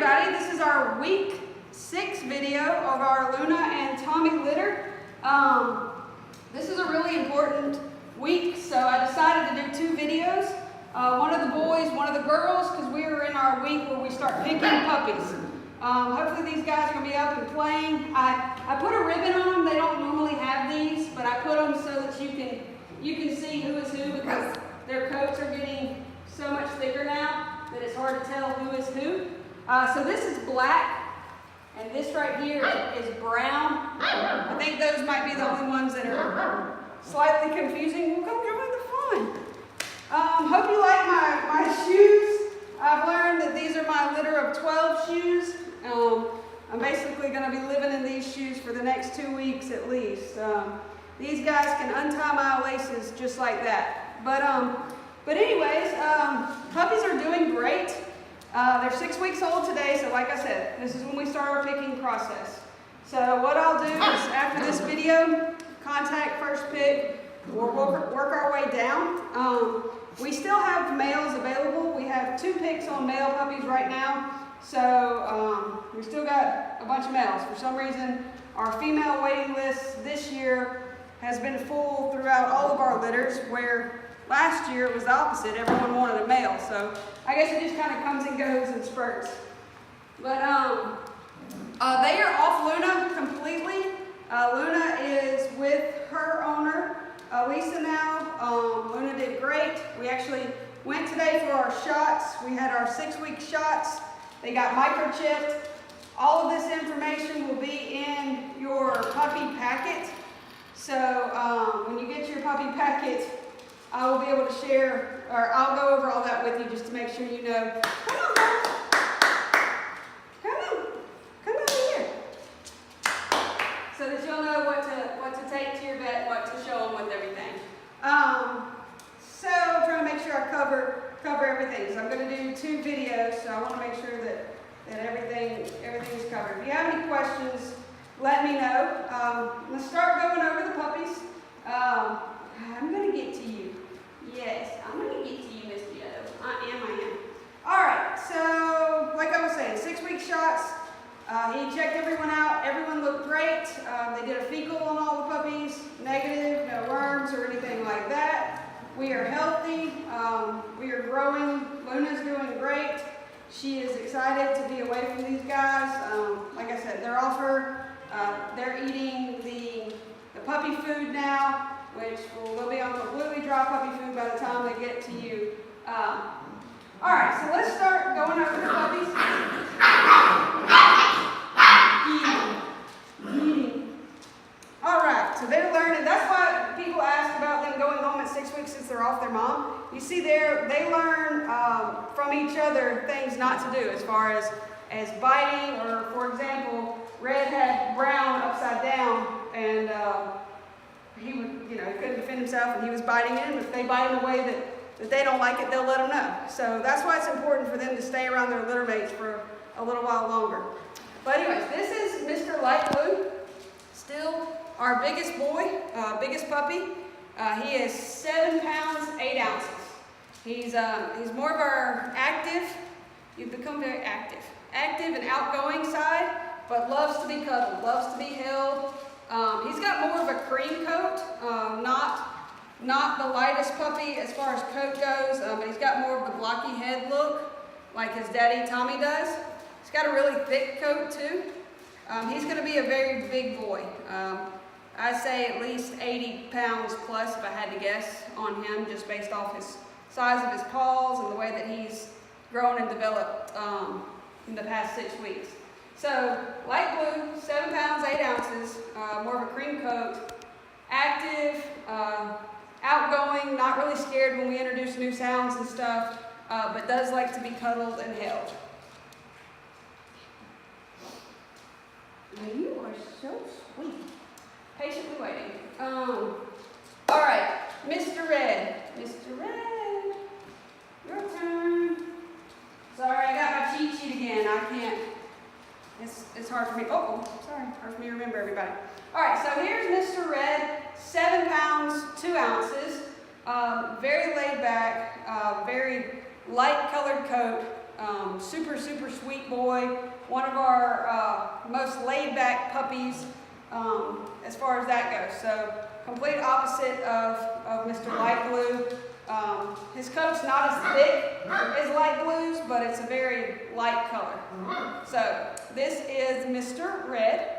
everybody, this is our week 6 video of our Luna and Tommy litter. This is a really important week, so I decided to do 2 videos. One of the boys, one of the girls, because we are in our week where we start picking puppies. Hopefully these guys are going to be up and playing. I put a ribbon on them. They don't normally have these, but I put them so that you can see who is who, because their coats are getting so much thicker now that it's hard to tell who is who. So this is black, and this right here is brown. I think those might be the only ones that are slightly confusing. Well, come join the fun. Hope you like my shoes. I've learned that these are my litter of 12 shoes. I'm basically going to be living in these shoes for the next 2 weeks at least. These guys can untie my laces just like that. But anyways, puppies are doing great. They're 6 weeks old today, so like I said, this is when we start our picking process. So what I'll do is, after this video, contact First Pick. We'll work our way down. We still have males available. We have 2 picks on male puppies right now. So we still got a bunch of males. For some reason, our female waiting list this year has been full throughout all of our litters, where last year it was the opposite. Everyone wanted a male. So I guess it just kind of comes and goes in spurts. But they are off Luna completely. Luna is with her owner, Lisa, now. Luna did great. We actually went today for our shots. We had our 6-week shots. They got microchipped. All of this information will be in your puppy packet. So when you get your puppy packet, I will be able to share, or I'll go over all that with you just to make sure you know. Come on, girls. Come over here. So that you'll know what to take to your vet, what to show them with everything. So I'm trying to make sure I cover everything. So I'm going to do 2 videos, so I want to make sure that everything is covered. If you have any questions, let me know. Let's start going over the puppies. I'm going to get to you. Yes, I'm going to get to you, Miss Joe. I am. All right, so like I was saying, 6-week shots. He checked everyone out. Everyone looked great. They did a fecal on all the puppies. Negative, no worms or anything like that. We are healthy. We are growing. Luna's doing great. She is excited to be away from these guys. Like I said, they're off her. They're eating the puppy food now, which will be on completely dry puppy food by the time they get to you. All right, so let's start going over the puppies. Eating. All right, so they're learning. That's why people ask about them going home at 6 weeks since they're off their mom. You see there, they learn from each other things not to do, as far as biting, or for example, Red had Brown upside down, and he couldn't defend himself, and he was biting him. If they bite in a way that they don't like it, they'll let him know. So that's why it's important for them to stay around their litter mates for a little while longer. But anyways, this is Mr. Light Blue, still our biggest boy, biggest puppy. He is 7 pounds 8 ounces. He's more of our active. You've become very active and outgoing side, but loves to be cuddled, loves to be held. He's got more of a cream coat, not the lightest puppy as far as coat goes, but he's got more of the blocky head look, like his daddy Tommy does. He's got a really thick coat too. He's going to be a very big boy. I'd say at least 80 pounds plus if I had to guess on him, just based off his size of his paws and the way that he's grown and developed in the past 6 weeks. So, light blue, 7 pounds, 8 ounces, more of a cream coat, active, outgoing, not really scared when we introduce new sounds and stuff, but does like to be cuddled and held. You are so sweet. Patiently waiting. All right, Mr. Red. Mr. Red, your turn. Sorry, I got my cheat sheet again. I can't. It's hard for me. Oh, sorry. Hard for me to remember everybody. All right, so here's Mr. Red, 7 pounds 2 ounces. Very laid back, very light colored coat. Super, super sweet boy. One of our most laid-back puppies as far as that goes. So complete opposite of Mr. Light Blue. His coat's not as thick as Light Blue's, but it's a very light color. So this is Mr. Red.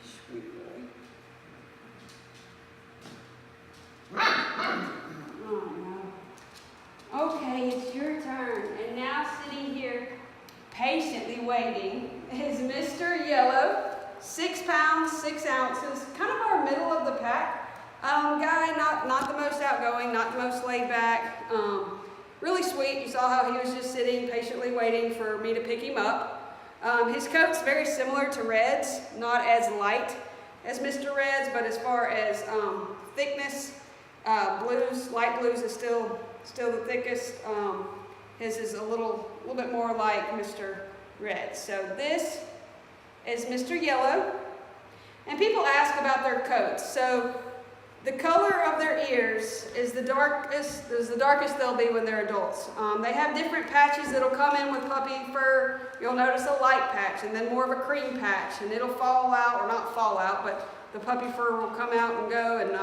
Sweet boy. Oh no. Okay, it's your turn. And now sitting here patiently waiting is Mr. Yellow, 6 pounds, 6 ounces, kind of our middle of the pack. Guy, not the most outgoing, not the most laid back, really sweet. You saw how he was just sitting patiently waiting for me to pick him up. His coat's very similar to Red's, not as light as Mr. Red's, but as far as thickness, light blues is still the thickest. His is a little bit more like Mr. Red. So this is Mr. Yellow. And people ask about their coats. So the color of their ears is the darkest they'll be when they're adults. They have different patches that'll come in with puppy fur. You'll notice a light patch and then more of a cream patch, and it'll fall out, or not fall out, but the puppy fur will come out and go. And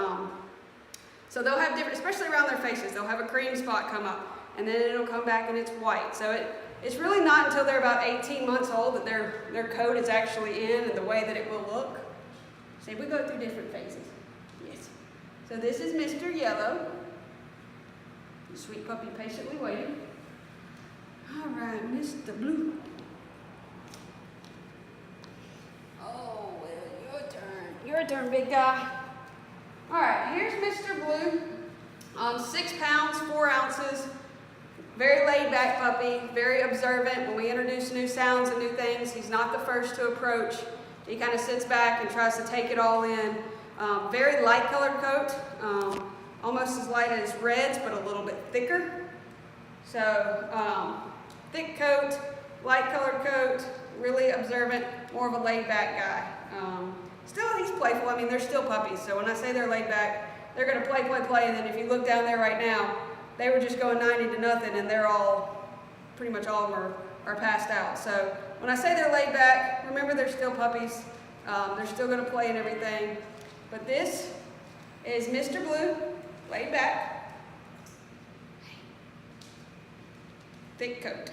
so they'll have different, especially around their faces, they'll have a cream spot come up, and then it'll come back and it's white. So it's really not until they're about 18 months old that their coat is actually in and the way that it will look. See, we go through different phases. Yes. So this is Mr. Yellow. Sweet puppy patiently waiting. All right, Mr. Blue. Oh, well, your turn. Your turn, big guy. All right, here's Mr. Blue. 6 pounds, 4 ounces. Very laid back puppy, very observant. When we introduce new sounds and new things, he's not the first to approach. He kind of sits back and tries to take it all in. Very light colored coat, almost as light as Red's, but a little bit thicker. So thick coat, light colored coat, really observant, more of a laid back guy. Still, he's playful. I mean, they're still puppies. So when I say they're laid back, they're going to play, and then if you look down there right now, they were just going 90-0, and they're pretty much all of them are passed out. So when I say they're laid back, remember they're still puppies. They're still going to play and everything. But this is Mr. Blue, laid back, thick coat.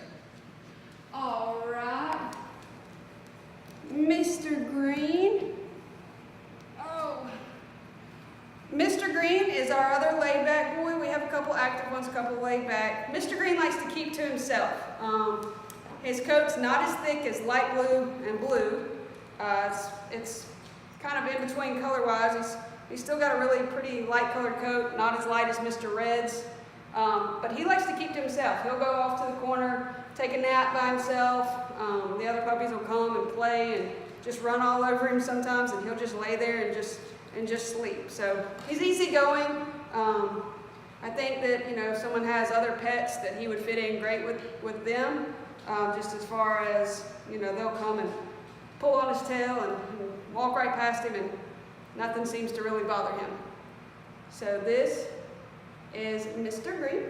All right, Mr. Green. Oh, Mr. Green is our other laid back boy. We have a couple active ones, a couple laid back. Mr. Green likes to keep to himself. His coat's not as thick as light blue and blue. It's kind of in between color-wise. He's still got a really pretty light colored coat, not as light as Mr. Red's. But he likes to keep to himself. He'll go off to the corner, take a nap by himself. The other puppies will come and play and just run all over him sometimes, and he'll just lay there and just sleep. So he's easygoing. I think that, if someone has other pets, that he would fit in great with them. Just as far as, they'll come and pull on his tail and walk right past him, and nothing seems to really bother him. So this is Mr. Green.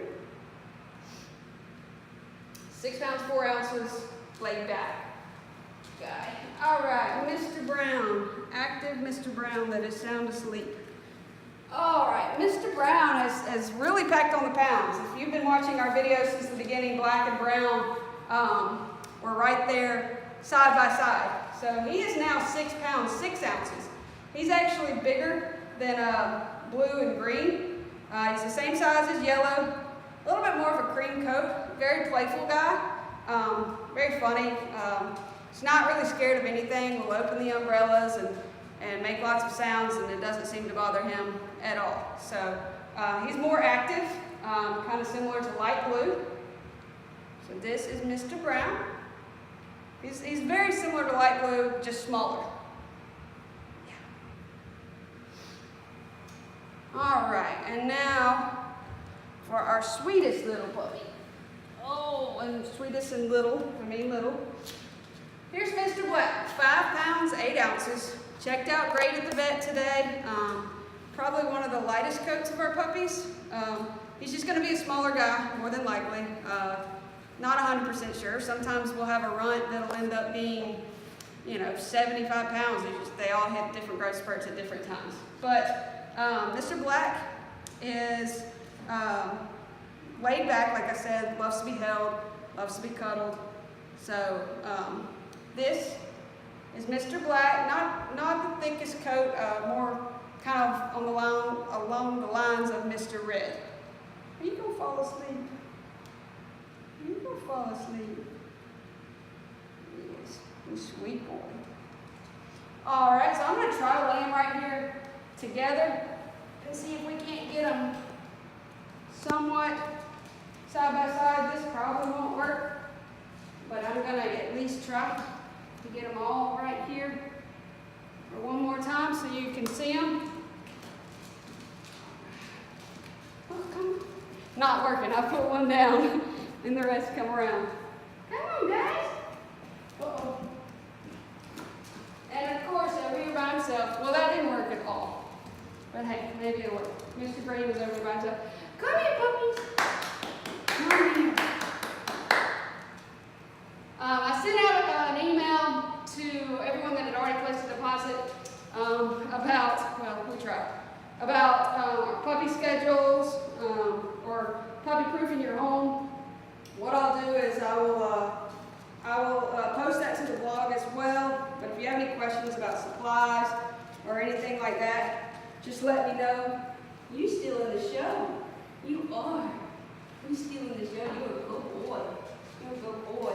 6 pounds, 4 ounces, laid back guy. All right, Mr. Brown, active Mr. Brown that is sound asleep. All right, Mr. Brown has really packed on the pounds. If you've been watching our videos since the beginning, Black and Brown, we're right there side by side. So he is now 6 pounds, 6 ounces. He's actually bigger than Blue and Green. He's the same size as Yellow, a little bit more of a cream coat, very playful guy, very funny. He's not really scared of anything. We'll open the umbrellas and make lots of sounds, and it doesn't seem to bother him at all. So he's more active, kind of similar to Light Blue. So this is Mr. Brown. He's very similar to Light Blue, just smaller. Yeah. All right, and now for our sweetest little puppy. Oh, and sweetest and little. Here's Mr. Black, 5 pounds, 8 ounces. Checked out great at the vet today. Probably one of the lightest coats of our puppies. he's just going to be a smaller guy, more than likely. Not 100% sure. Sometimes we'll have a runt that'll end up being, 75 pounds. They all hit different growth spurts at different times. But Mr. Black is laid back, like I said, loves to be held, loves to be cuddled. So this is Mr. Black, not the thickest coat, more kind of along the lines of Mr. Red. Are you gonna fall asleep? Are you gonna fall asleep? Yes, you sweet boy. All right, so I'm gonna try to lay them right here together and see if we can't get them somewhat side by side. This probably won't work, but I'm gonna at least try to get them all right here for one more time so you can see them. Oh, come on. Not working. I put one down and the rest come around. Come on, guys. Uh-oh. And of course, over here by himself. Well, that didn't work at all. But hey, maybe it'll work. Mr. Green was over here by himself. Come here, puppies. Come here. I sent out an email to everyone that had already placed a deposit about puppy schedules or puppy proofing your home. What I'll do is I will post that to the blog as well. But if you have any questions about supplies or anything like that, just let me know. You still in the show? You are. You still in the show? You're a good boy. You're a good boy.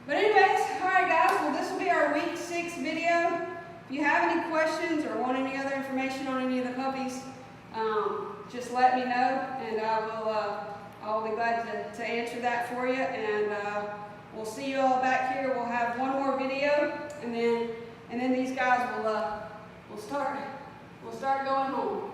But anyways, all right guys, well this will be our week 6 video. If you have any questions or want any other information on any of the puppies, just let me know and I'll be glad to answer that for you. And we'll see you all back here. We'll have one more video and then these guys will start going home.